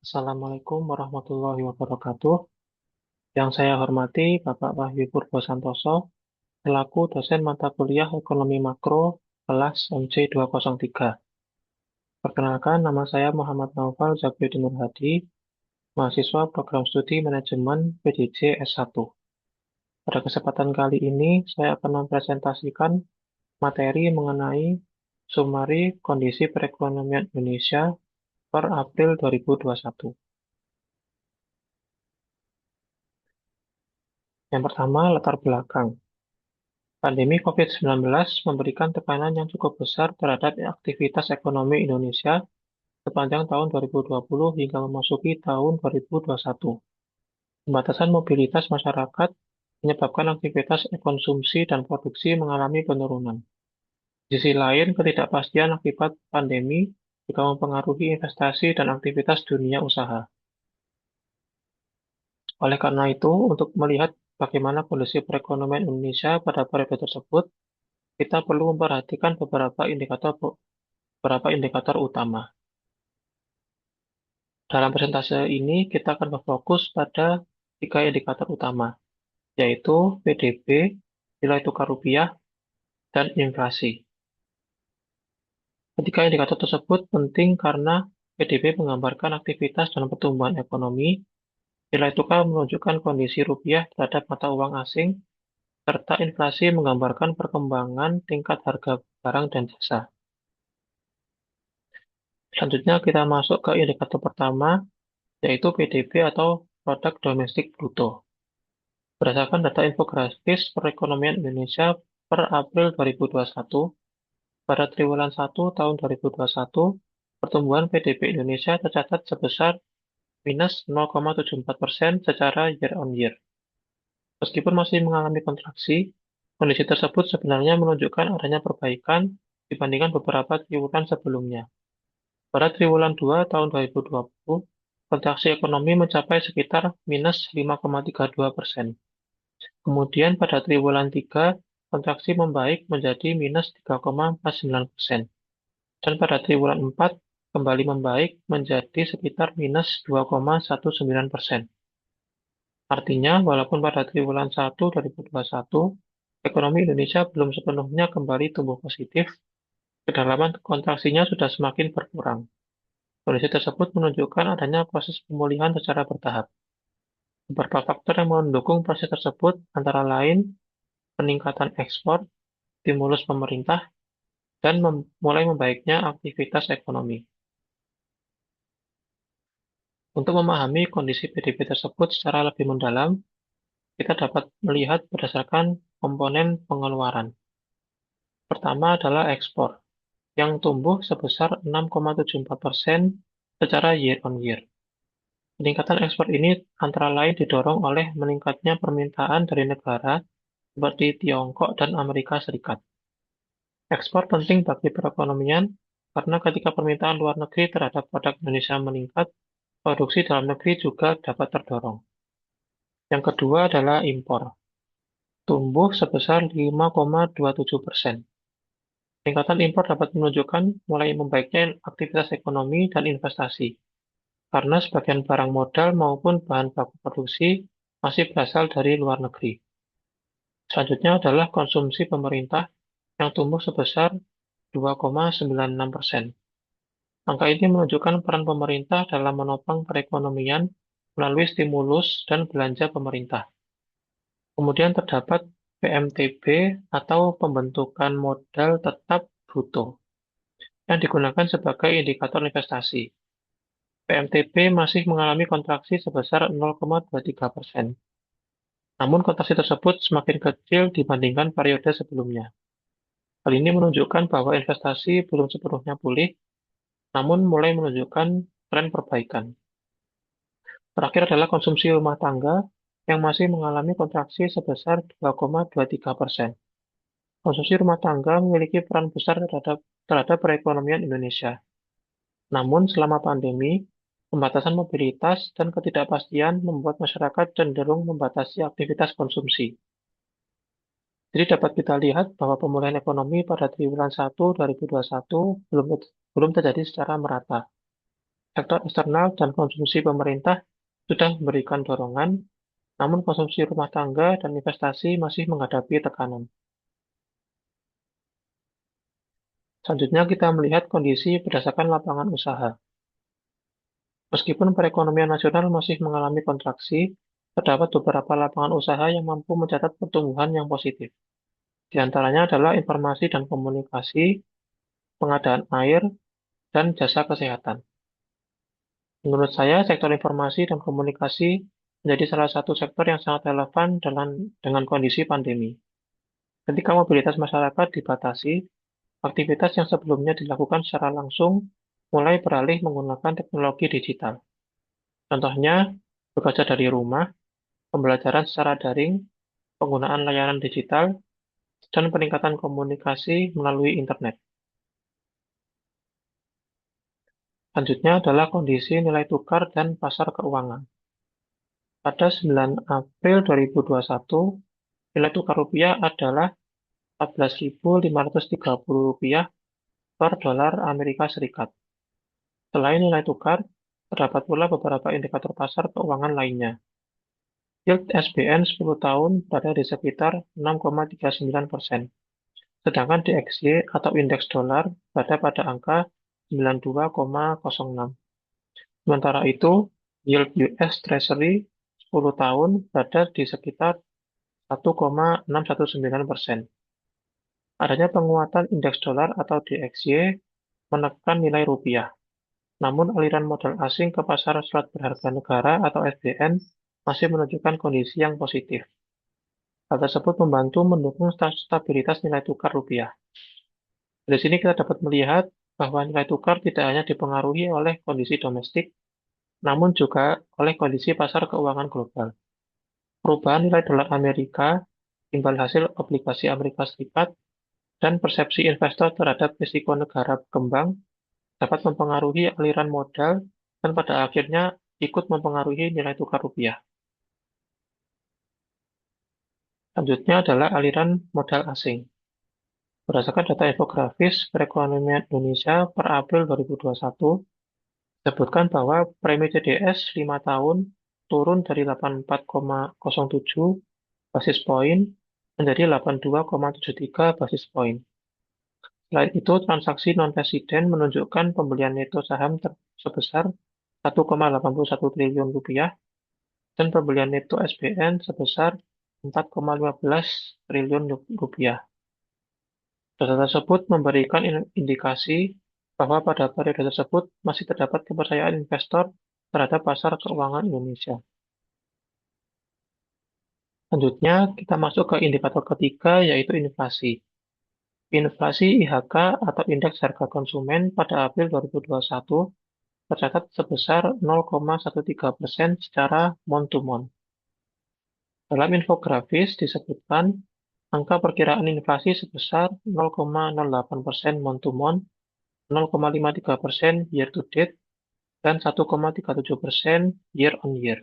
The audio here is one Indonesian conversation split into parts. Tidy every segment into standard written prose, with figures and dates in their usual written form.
Assalamualaikum warahmatullahi wabarakatuh. Yang saya hormati Bapak Wahyu Purbo Santoso, selaku dosen mata kuliah Ekonomi Makro kelas MC203. Perkenalkan, nama saya Muhammad Naufal Zabiuddin Nur Hadi, mahasiswa program studi manajemen PJJ S1. Pada kesempatan kali ini, saya akan mempresentasikan materi mengenai summary kondisi perekonomian Indonesia per April 2021. Yang pertama, latar belakang. Pandemi COVID-19 memberikan tekanan yang cukup besar terhadap aktivitas ekonomi Indonesia sepanjang tahun 2020 hingga memasuki tahun 2021. Pembatasan mobilitas masyarakat menyebabkan aktivitas konsumsi dan produksi mengalami penurunan. Di sisi lain, ketidakpastian akibat pandemi juga mempengaruhi investasi dan aktivitas dunia usaha. Oleh karena itu, untuk melihat bagaimana kondisi perekonomian Indonesia pada periode tersebut, kita perlu memperhatikan beberapa indikator utama. Dalam presentase ini, kita akan berfokus pada 3 indikator utama, yaitu PDB, nilai tukar rupiah, dan inflasi. Ketiga indikator tersebut penting karena PDB menggambarkan aktivitas dan pertumbuhan ekonomi, nilai tukar menunjukkan kondisi rupiah terhadap mata uang asing, serta inflasi menggambarkan perkembangan tingkat harga barang dan jasa. Selanjutnya kita masuk ke indikator pertama, yaitu PDB atau Produk Domestik Bruto. Berdasarkan data infografis perekonomian Indonesia per April 2021, pada triwulan 1 tahun 2021, pertumbuhan PDB Indonesia tercatat sebesar minus 0,74% secara year on year. Meskipun masih mengalami kontraksi, kondisi tersebut sebenarnya menunjukkan adanya perbaikan dibandingkan beberapa triwulan sebelumnya. Pada triwulan 2 tahun 2020, kontraksi ekonomi mencapai sekitar minus 5,32%. Kemudian pada triwulan 3, kontraksi membaik menjadi minus 3,49%. Dan pada triwulan 4, kembali membaik menjadi sekitar minus 2,19%. Artinya, walaupun pada triwulan 1 2021, ekonomi Indonesia belum sepenuhnya kembali tumbuh positif, kedalaman kontraksinya sudah semakin berkurang. Kondisi tersebut menunjukkan adanya proses pemulihan secara bertahap. Beberapa faktor yang mendukung proses tersebut antara lain peningkatan ekspor, stimulus pemerintah, dan mulai membaiknya aktivitas ekonomi. Untuk memahami kondisi PDB tersebut secara lebih mendalam, kita dapat melihat berdasarkan komponen pengeluaran. Pertama adalah ekspor, yang tumbuh sebesar 6,74% secara year on year. Peningkatan ekspor ini antara lain didorong oleh meningkatnya permintaan dari negara seperti Tiongkok dan Amerika Serikat. Ekspor penting bagi perekonomian karena ketika permintaan luar negeri terhadap produk Indonesia meningkat, produksi dalam negeri juga dapat terdorong. Yang kedua adalah impor, tumbuh sebesar 5,27%. Peningkatan impor dapat menunjukkan mulai membaiknya aktivitas ekonomi dan investasi, karena sebagian barang modal maupun bahan baku produksi masih berasal dari luar negeri. Selanjutnya adalah konsumsi pemerintah yang tumbuh sebesar 2,96%. Angka ini menunjukkan peran pemerintah dalam menopang perekonomian melalui stimulus dan belanja pemerintah. Kemudian terdapat PMTB atau pembentukan modal tetap bruto yang digunakan sebagai indikator investasi. PMTB masih mengalami kontraksi sebesar 0,23%. Namun kontraksi tersebut semakin kecil dibandingkan periode sebelumnya. Hal ini menunjukkan bahwa investasi belum sepenuhnya pulih, namun mulai menunjukkan tren perbaikan. Terakhir adalah konsumsi rumah tangga yang masih mengalami kontraksi sebesar 2,23%. Konsumsi rumah tangga memiliki peran besar terhadap perekonomian Indonesia. Namun selama pandemi, pembatasan mobilitas dan ketidakpastian membuat masyarakat cenderung membatasi aktivitas konsumsi. Jadi dapat kita lihat bahwa pemulihan ekonomi pada triwulan 1 2021 belum terjadi secara merata. Sektor eksternal dan konsumsi pemerintah sudah memberikan dorongan, namun konsumsi rumah tangga dan investasi masih menghadapi tekanan. Selanjutnya kita melihat kondisi berdasarkan lapangan usaha. Meskipun perekonomian nasional masih mengalami kontraksi, terdapat beberapa lapangan usaha yang mampu mencatat pertumbuhan yang positif. Di antaranya adalah informasi dan komunikasi, pengadaan air, dan jasa kesehatan. Menurut saya, sektor informasi dan komunikasi menjadi salah satu sektor yang sangat relevan dengan kondisi pandemi. Ketika mobilitas masyarakat dibatasi, aktivitas yang sebelumnya dilakukan secara langsung mulai beralih menggunakan teknologi digital. Contohnya, bekerja dari rumah, pembelajaran secara daring, penggunaan layanan digital, dan peningkatan komunikasi melalui internet. Selanjutnya adalah kondisi nilai tukar dan pasar keuangan. Pada 9 April 2021, nilai tukar rupiah adalah 14.530 rupiah per dolar Amerika Serikat. Selain nilai tukar, terdapat pula beberapa indikator pasar keuangan lainnya. Yield SBN 10 tahun berada di sekitar 6,39%, sedangkan DXY atau indeks dolar berada pada angka 92,06. Sementara itu, yield US Treasury 10 tahun berada di sekitar 1,619%. Adanya penguatan indeks dolar atau DXY menekan nilai rupiah. Namun aliran modal asing ke pasar surat berharga negara atau SBN masih menunjukkan kondisi yang positif. Hal tersebut membantu mendukung stabilitas nilai tukar rupiah. Dari sini kita dapat melihat bahwa nilai tukar tidak hanya dipengaruhi oleh kondisi domestik, namun juga oleh kondisi pasar keuangan global. Perubahan nilai dolar Amerika, imbal hasil obligasi Amerika Serikat, dan persepsi investor terhadap risiko negara berkembang dapat mempengaruhi aliran modal dan pada akhirnya ikut mempengaruhi nilai tukar rupiah. Selanjutnya adalah aliran modal asing. Berdasarkan data infografis perekonomian Indonesia per April 2021, disebutkan bahwa premi CDS 5 tahun turun dari 84,07 basis poin menjadi 82,73 basis poin. Selain itu, transaksi non-resident menunjukkan pembelian neto saham sebesar 1,81 triliun rupiah dan pembelian neto SBN sebesar 4,15 triliun rupiah. Data tersebut memberikan indikasi bahwa pada periode tersebut masih terdapat kepercayaan investor terhadap pasar keuangan Indonesia. Selanjutnya, kita masuk ke indikator ketiga, yaitu inflasi. Inflasi IHK atau Indeks Harga Konsumen pada April 2021 tercatat sebesar 0,13% secara month-to-month. Dalam infografis disebutkan angka perkiraan inflasi sebesar 0,08% month-to-month, 0,53% year-to-date, dan 1,37% year-on-year.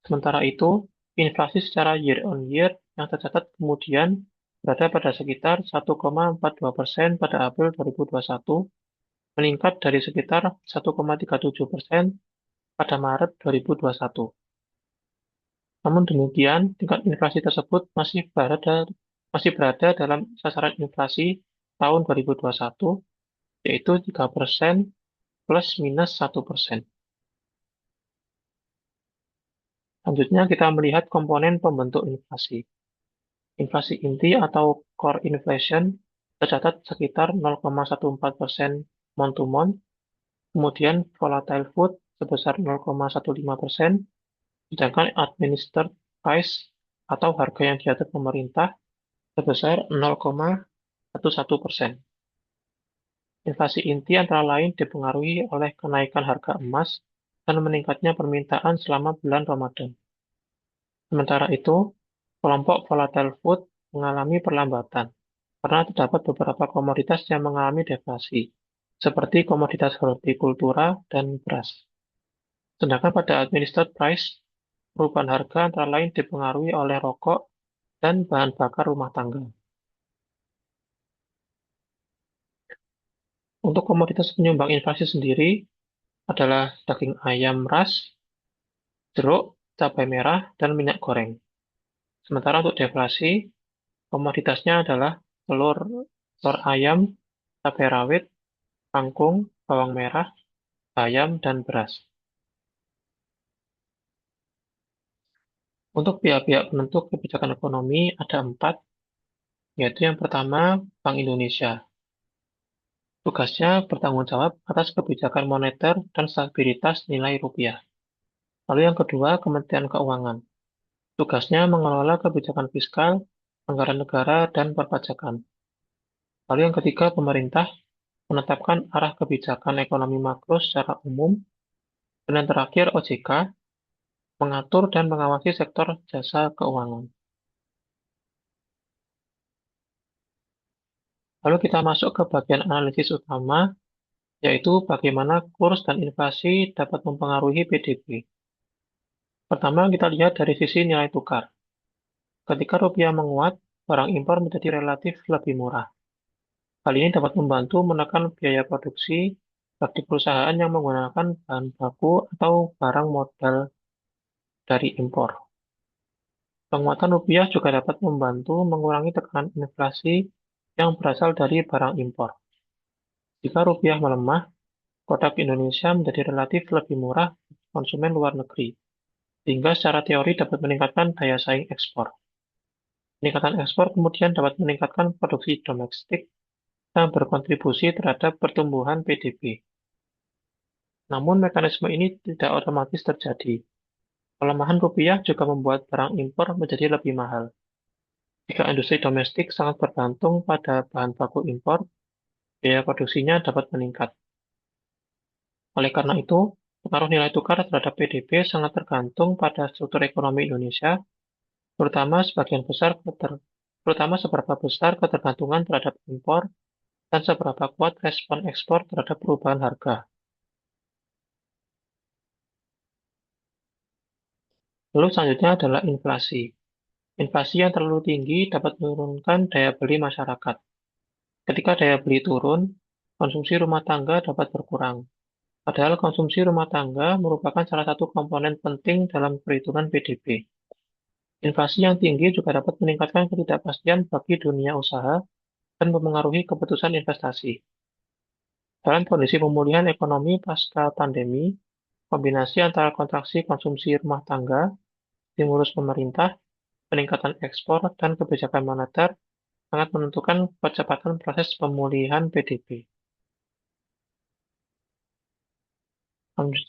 Sementara itu, inflasi secara year-on-year yang tercatat kemudian berada pada sekitar 1,42% pada April 2021, meningkat dari sekitar 1,37% pada Maret 2021. Namun demikian, tingkat inflasi tersebut masih berada dalam sasaran inflasi tahun 2021, yaitu 3% plus minus 1%. Selanjutnya kita melihat komponen pembentuk inflasi. Inflasi inti atau core inflation tercatat sekitar 0,14% month-to-month, kemudian volatile food sebesar 0,15%, sedangkan administered price atau harga yang diatur pemerintah sebesar 0,11%. Inflasi inti antara lain dipengaruhi oleh kenaikan harga emas dan meningkatnya permintaan selama bulan Ramadan. Sementara itu, kelompok volatile food mengalami perlambatan karena terdapat beberapa komoditas yang mengalami deflasi, seperti komoditas hortikultura dan beras. Sedangkan pada administered price, perubahan harga antara lain dipengaruhi oleh rokok dan bahan bakar rumah tangga. Untuk komoditas penyumbang inflasi sendiri, adalah daging ayam ras, jeruk, cabai merah, dan minyak goreng. Sementara untuk deflasi, komoditasnya adalah telur, telur ayam, cabai rawit, kangkung, bawang merah, ayam, dan beras. Untuk pihak-pihak penentu kebijakan ekonomi ada 4, yaitu yang pertama, Bank Indonesia. Tugasnya bertanggung jawab atas kebijakan moneter dan stabilitas nilai rupiah. Lalu yang kedua, Kementerian Keuangan. Tugasnya mengelola kebijakan fiskal, anggaran negara, dan perpajakan. Lalu yang ketiga, pemerintah menetapkan arah kebijakan ekonomi makro secara umum. Dan yang terakhir, OJK mengatur dan mengawasi sektor jasa keuangan. Lalu kita masuk ke bagian analisis utama, yaitu bagaimana kurs dan inflasi dapat mempengaruhi PDB. Pertama, kita lihat dari sisi nilai tukar. Ketika rupiah menguat, barang impor menjadi relatif lebih murah. Hal ini dapat membantu menekan biaya produksi bagi perusahaan yang menggunakan bahan baku atau barang modal dari impor. Penguatan rupiah juga dapat membantu mengurangi tekanan inflasi yang berasal dari barang impor. Jika rupiah melemah, produk Indonesia menjadi relatif lebih murah bagi konsumen luar negeri, sehingga secara teori dapat meningkatkan daya saing ekspor. Peningkatan ekspor kemudian dapat meningkatkan produksi domestik dan berkontribusi terhadap pertumbuhan PDB. Namun mekanisme ini tidak otomatis terjadi. Pelemahan rupiah juga membuat barang impor menjadi lebih mahal. Jika industri domestik sangat bergantung pada bahan baku impor, biaya produksinya dapat meningkat. Oleh karena itu, pengaruh nilai tukar terhadap PDB sangat tergantung pada struktur ekonomi Indonesia, terutama terutama seberapa besar ketergantungan terhadap impor dan seberapa kuat respon ekspor terhadap perubahan harga. Lalu selanjutnya adalah inflasi. Inflasi yang terlalu tinggi dapat menurunkan daya beli masyarakat. Ketika daya beli turun, konsumsi rumah tangga dapat berkurang. Padahal konsumsi rumah tangga merupakan salah satu komponen penting dalam perhitungan PDB. Inflasi yang tinggi juga dapat meningkatkan ketidakpastian bagi dunia usaha dan mempengaruhi keputusan investasi. Dalam kondisi pemulihan ekonomi pasca pandemi, kombinasi antara kontraksi konsumsi rumah tangga, stimulus pemerintah, peningkatan ekspor, dan kebijakan moneter sangat menentukan percepatan proses pemulihan PDB.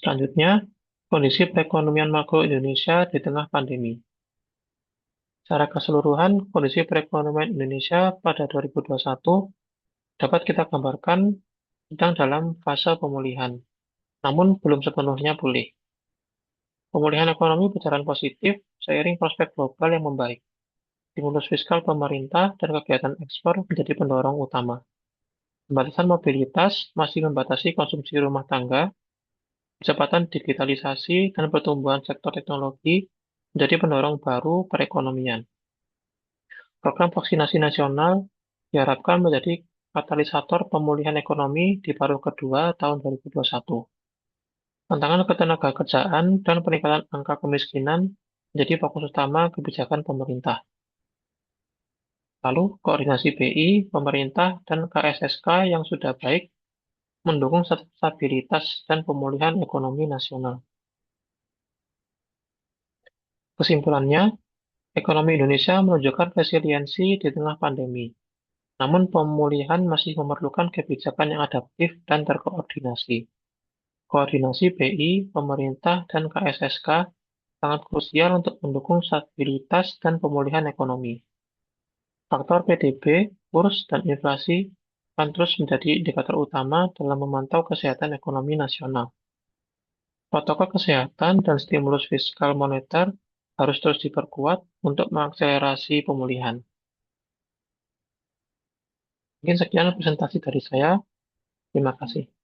Selanjutnya, kondisi perekonomian makro Indonesia di tengah pandemi. Secara keseluruhan, kondisi perekonomian Indonesia pada 2021 dapat kita gambarkan sedang dalam fase pemulihan, namun belum sepenuhnya pulih. Pemulihan ekonomi berjalan positif seiring prospek global yang membaik. Stimulus fiskal pemerintah dan kegiatan ekspor menjadi pendorong utama. Pembatasan mobilitas masih membatasi konsumsi rumah tangga, kecepatan digitalisasi dan pertumbuhan sektor teknologi menjadi pendorong baru perekonomian. Program vaksinasi nasional diharapkan menjadi katalisator pemulihan ekonomi di paruh kedua tahun 2021. Tantangan ketenagakerjaan dan peningkatan angka kemiskinan menjadi fokus utama kebijakan pemerintah. Lalu, koordinasi BI, pemerintah, dan KSSK yang sudah baik mendukung stabilitas dan pemulihan ekonomi nasional. Kesimpulannya, ekonomi Indonesia menunjukkan resiliensi di tengah pandemi. Namun pemulihan masih memerlukan kebijakan yang adaptif dan terkoordinasi. Koordinasi BI, pemerintah, dan KSSK sangat krusial untuk mendukung stabilitas dan pemulihan ekonomi. Faktor PDB, kurs, dan inflasi akan terus menjadi indikator utama dalam memantau kesehatan ekonomi nasional. Protokol kesehatan dan stimulus fiskal moneter harus terus diperkuat untuk mengakselerasi pemulihan. Mungkin sekian presentasi dari saya. Terima kasih.